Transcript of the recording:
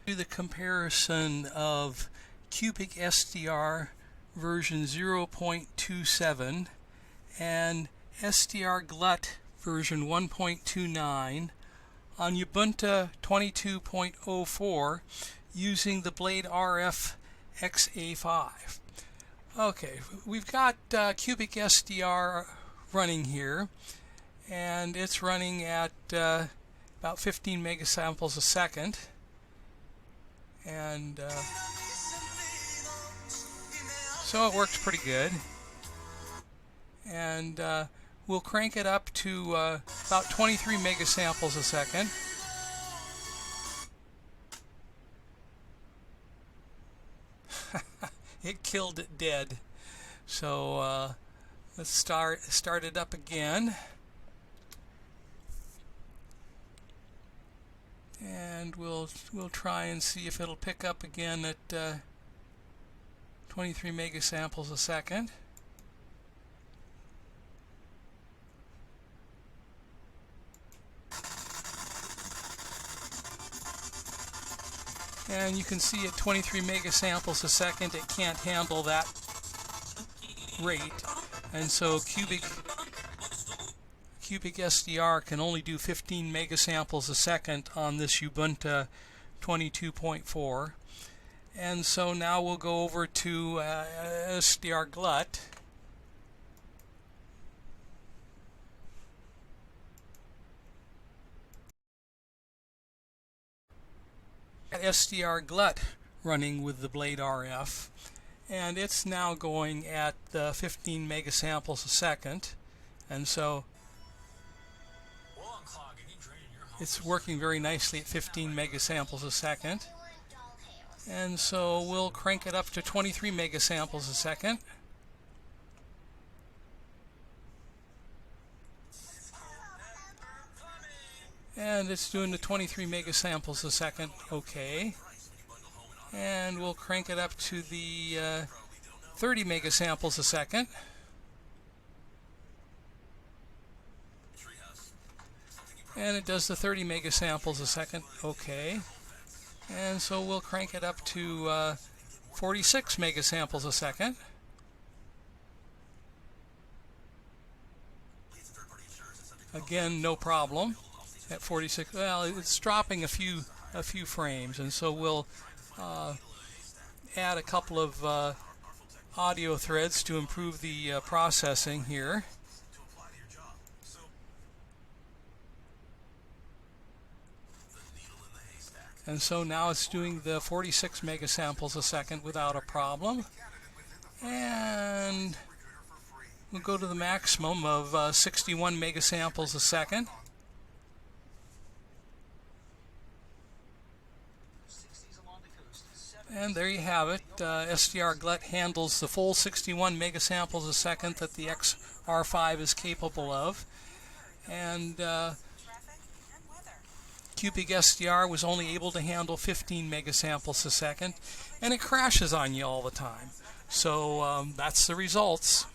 Do the comparison of CubicSDR version 0.27 and SdrGlut version 1.29 on Ubuntu 22.04 using the BladeRF XA5. Okay, we've got CubicSDR running here, and it's running at about 15 megasamples a second. And so it works pretty good. And we'll crank it up to about 23 megasamples a second. It killed it dead. So let's start it up again. And we'll try and see if it'll pick up again at 23 megasamples a second. And you can see at 23 megasamples a second it can't handle that rate, and so CubicSDR can only do 15 megasamples a second on this Ubuntu 22.4. And so now we'll go over to SdrGlut. SdrGlut running with the BladeRF, and it's now going at 15 megasamples a second, and so it's working very nicely at 15 megasamples a second. And so we'll crank it up to 23 megasamples a second. And it's doing the 23 megasamples a second, okay. And we'll crank it up to the 30 megasamples a second. And it does the 30 megasamples a second, okay. And so we'll crank it up to 46 megasamples a second. Again, no problem at 46. Well, it's dropping a few frames, and so we'll add a couple of audio threads to improve the processing here. And so now it's doing the 46 megasamples a second without a problem. And we'll go to the maximum of 61 megasamples a second. And there you have it. SdrGlut handles the full 61 megasamples a second that the XR5 is capable of. And CubicSDR was only able to handle 15 megasamples a second, and it crashes on you all the time. So that's the results.